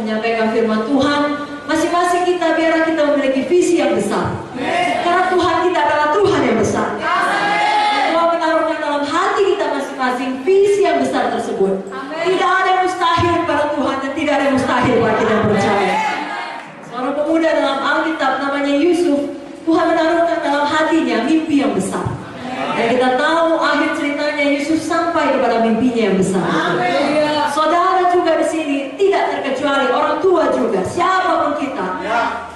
menyampaikan firman Tuhan, masing-masing kita biarlah kita memiliki visi yang besar. Karena Tuhan kita adalah Tuhan yang besar. Tuhan menaruhkan dalam hati kita masing-masing visi yang besar tersebut. Tidak ada yang mustahil kepada Tuhan dan tidak ada yang mustahil bagi kita yang percaya. Seorang pemuda dalam Alkitab namanya Yusuf, Tuhan menaruhkan dalam hatinya mimpi yang besar. Dan kita tahu akhir ceritanya Yusuf sampai kepada mimpinya yang besar. Saudara juga di sini tidak terkecuali, orang tua juga, siapapun kita.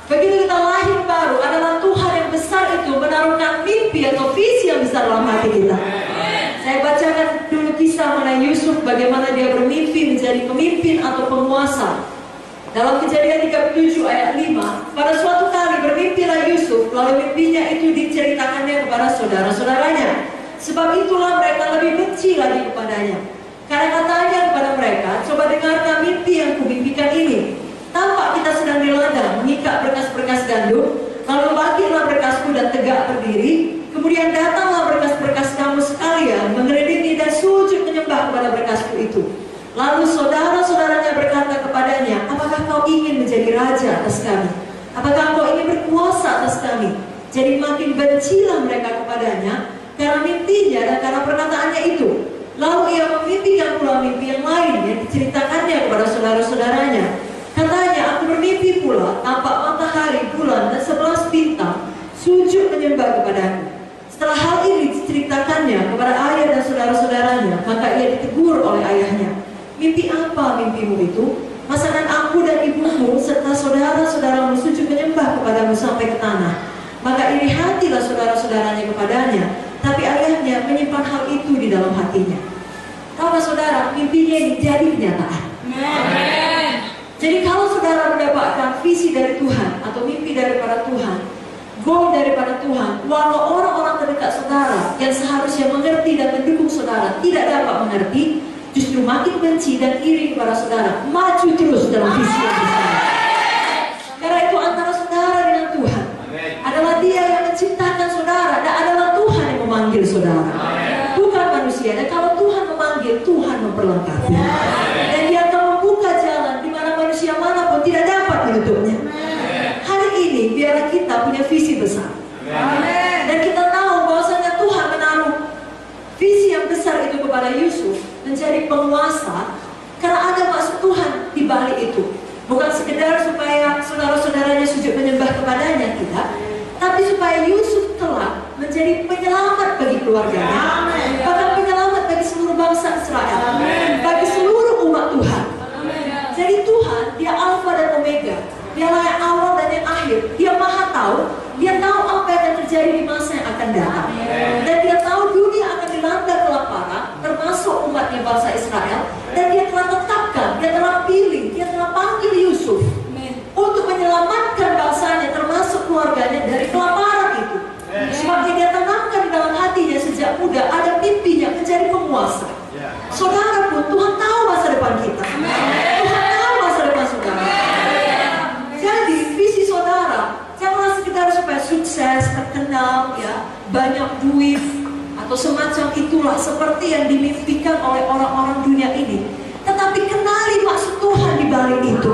Begitu kita lahir baru, adalah Tuhan yang besar itu menaruhkan mimpi atau visi yang besar dalam hati kita. Saya bacakan dulu kisah mengenai Yusuf, bagaimana dia bermimpi menjadi pemimpin atau penguasa. Dalam Kejadian 37 ayat 5, pada suatu kali bermimpilah Yusuf, lalu mimpinya itu diceritakannya kepada saudara-saudaranya. Sebab itulah mereka lebih benci lagi kepadanya. Karena katanya kepada mereka, coba dengarkan mimpi yang kumimpikan ini. Tampak kita sedang di ladang mengikat berkas-berkas gandum, lalu bangkitlah berkasku dan tegak berdiri. Kemudian datanglah berkas-berkas kamu sekalian, mengeredini dan sujud menyembah kepada berkasku itu. Lalu saudara-saudaranya berkata kepadanya, apakah kau ingin menjadi raja atas kami? Apakah kau ingin berkuasa atas kami? Jadi makin bencilah mereka kepadanya karena mimpinya dan karena perkataannya itu. Lalu ia memimpikan pula mimpi yang lain yang diceritakannya kepada saudara-saudaranya. Katanya, aku bermimpi pula, tampak matahari, bulan, dan 11 bintang sujud menyembah kepadaku. Setelah hal ini diceritakannya kepada ayah dan saudara-saudaranya, maka ia ditegur oleh ayahnya. Mimpi apa mimpimu itu? Masakan aku dan ibumu serta saudara-saudaramu sujud menyembah kepadamu sampai ke tanah. Maka iri hatilah saudara-saudaranya kepadanya, tapi ayahnya menyimpan hal itu di dalam hatinya. Tahukah saudara, mimpinya ini jadi kenyataan. Jadi kalau saudara mendapatkan visi dari Tuhan atau mimpi daripada Tuhan, goal daripada Tuhan, walau orang-orang terdekat saudara yang seharusnya mengerti dan mendukung saudara tidak dapat mengerti, justru makin benci dan iri kepada saudara, maju terus dalam visi yang besar. Karena itu antara saudara dengan Tuhan adalah Dia yang menciptakan saudara dan adalah Tuhan yang memanggil saudara, bukan manusia. Dan kalau Tuhan memanggil, Tuhan memperlengkapi. Dan Dia akan membuka jalan di mana manusia manapun tidak dapat menutupnya. Hari ini biarlah kita punya visi besar. Dan kita tahu bahwasanya Tuhan menaruh visi yang besar itu kepada Yusuf menjadi penguasa karena ada maksud Tuhan di balik itu. Bukan sekedar supaya saudara-saudaranya sujud menyembah kepadanya, tidak, tapi supaya Yusuf telah menjadi penyelamat bagi keluarganya, bahkan penyelamat bagi seluruh bangsa Israel, bagi seluruh umat Tuhan. Jadi Tuhan, Dia Alfa dan Omega, Dialah yang awal dan yang akhir. Dia Maha tahu, Dia tahu apa yang akan terjadi di masa yang akan datang. Dan Dia tahu dunia akan dilanda kelaparan, termasuk umatnya bangsa Israel. Dan Dia telah tetapkan, Dia telah pilih, Dia telah panggil Yusuf untuk menyelamatkan bangsanya, termasuk keluarganya dari kelaparan itu. Sebab Dia tanamkan di dalam hatinya sejak muda ada mimpinya menjadi penguasa. Saudara pun Tuhan tahu masa depan kita. Tuhan tahu masa depan saudara. Jadi visi saudara janganlah sekedar supaya sukses, terkenal, ya, banyak duit atau semacam itulah seperti yang dimimpikan oleh orang-orang dunia ini. Tetapi kenali maksud Tuhan di balik itu.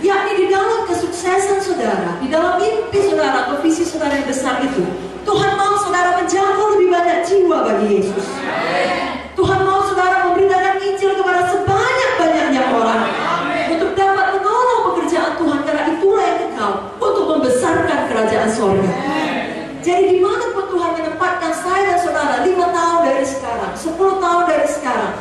Yakni di dalam kesuksesan saudara, di dalam mimpi saudara atau visi saudara yang besar itu, Tuhan mau saudara menjangkau lebih banyak jiwa bagi Yesus. Tuhan mau saudara memberitakan Injil kepada sebanyak-banyaknya orang untuk dapat menolong pekerjaan Tuhan, karena itulah yang kekal untuk membesarkan kerajaan sorga. Jadi dimanapun Tuhan menempatkan saya dan saudara 5 tahun dari sekarang, 10 tahun dari sekarang,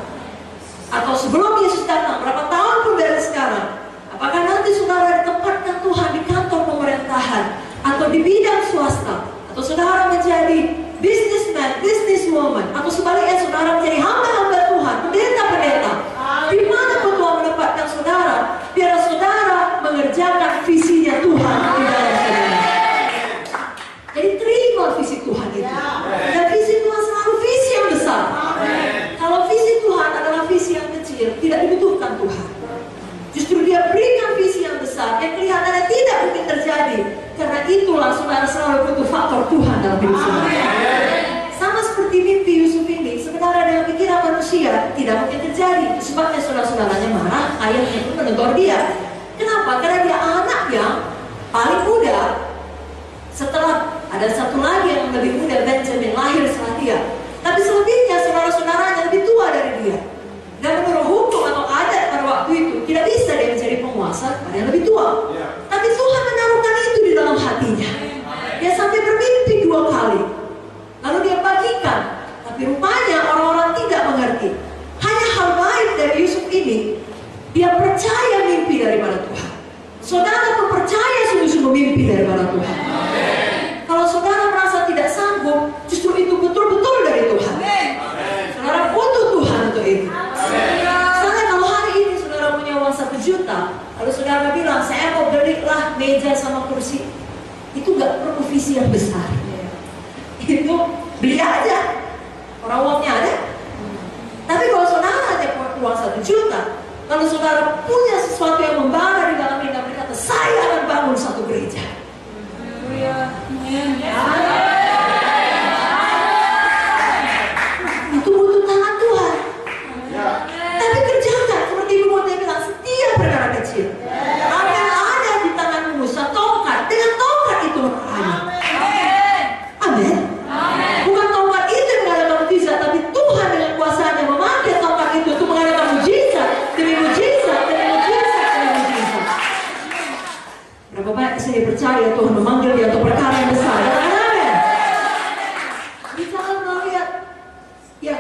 atau sebelum Yesus datang, berapa tahun pun dari sekarang, apakah nanti saudara ditempatkan Tuhan di kantor pemerintahan atau di bidang swasta, atau saudara menjadi businessman, businesswoman, atau sebaliknya saudara menjadi hamba-hamba Tuhan, pendeta-pendeta, dimanapun Tuhan menempatkan saudara, biarlah saudara mengerjakan visinya Tuhan di dalam saudara. Jadi terima visi Tuhan itu. Dan visi Tuhan selalu visi yang besar. Kalau visi Tuhan adalah visi yang kecil, tidak dibutuhkan Tuhan. Justru Dia berikan visi yang besar yang kelihatannya tidak mungkin terjadi. Karena itulah saudara selalu butuh faktor Tuhan dalam hidup saudara. Sama seperti mimpi Yusuf ini, sebenarnya dengan pikiran manusia tidak mungkin terjadi. Sebabnya saudara-saudara saudaranya marah, ayahnya pun menegur dia. Kenapa? Karena dia anak yang paling muda. Setelah ada satu lagi yang lebih muda, Benjamin, lahir setelah dia. Tapi selebihnya saudara-saudaranya lebih tua dari dia. Dan menurut hukum atau adat pada waktu itu, tidak bisa dia menjadi penguasa pada yang lebih tua. Tapi Tuhan menaruhkan itu di dalam hatinya. Dia sampai bermimpi 2 kali. Lalu dia bagikan. Tapi rupanya orang-orang tidak mengerti. Hanya hal baik dari Yusuf ini, dia percaya mimpi daripada Tuhan. Saudara pun percaya sungguh-sungguh mimpi daripada Tuhan. Kalau saudara merasa tidak sanggup, justru itu betul-betul dari Tuhan. Saudara butuh Tuhan untuk itu. Misalnya kalau hari ini saudara punya uang 1 juta, lalu saudara bilang, saya mau belilah meja sama kursi. Itu gak perlu visi yang besar. Itu beli aja. Orang uangnya ada. Tapi kalau saudara ada uang 1 juta, kalau saudara punya sesuatu yang membara di dalam hidup, berkata, saya akan bangun satu gereja. Itu butuh tangan Tuhan. Tapi kerjakan seperti Ibu Mute bilang, setiap perkara kecil. Apa yang ada di tanganmu, tongkat, dengan tongkat itu berani. Amin. Bukan tongkat itu yang mengadakan mujizat, tapi Tuhan dengan kuasanya memakai tongkat itu untuk mengadakan mujizat demi mujizat demi mujizat demi mujizat. Berapa banyak saya percaya Tuhan memanggil dia untuk perkara yang besar. Amin. Jangan melihat ya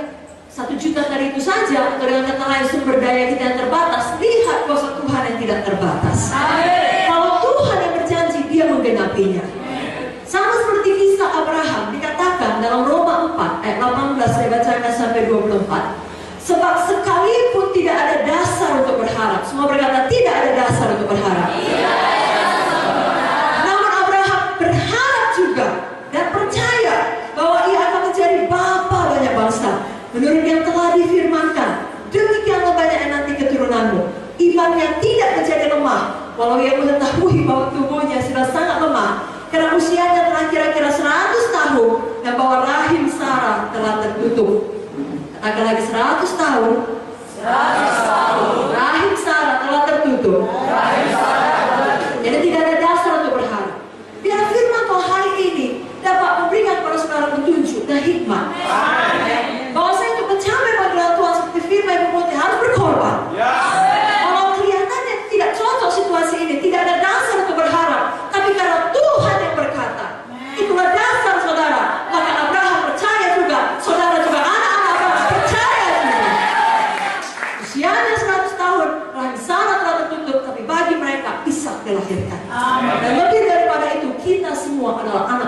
1 juta dari itu saja, atau dengan kata lain sumber daya kita yang terbatas. Lihat kuasa Tuhan yang tidak terbatas. Kalau Tuhan yang berjanji, dia menggenapinya. Sama seperti kisah Abraham, dikatakan dalam Roma 4 ayat 18, saya bacakan sampai 24. Sebab sekalipun tidak ada dasar untuk berharap. Semua berkata tidak ada dasar untuk berharap. Namun Abraham berharap juga dan percaya bahwa ia akan menjadi bapa banyak bangsa. Menurut yang telah difirmankan, demikianlah banyaknya nanti keturunanmu. Imannya tidak menjadi lemah, walau ia mengetahui bahwa tubuhnya sudah sangat lemah, karena usianya telah kira-kira 100 tahun, dan bahwa rahim Sarah telah tertutup. Katakan lagi 100 tahun. 100 tahun. Rahim Sarah telah tertutup. Jadi tidak ada dasar untuk berharap. Biar firman Tuhan hari ini dapat memberikan kepada saudara petunjuk dan hikmat. Bahwa saya untuk mencapai panggilan Tuhan seperti firman Ibu Mute harus berkorban. Kalau kelihatannya tidak cocok situasi ini, tidak ada dasar untuk berharap, tapi karena Tuhan yang berkata, itulah dasar saudara. Maka Abraham percaya juga, saudara juga anak-anak Abraham percaya juga. Usianya 100 tahun, rahim Sarah telah tertutup, tapi bagi mereka Ishak dilahirkan. Dan lebih daripada itu, kita semua adalah anak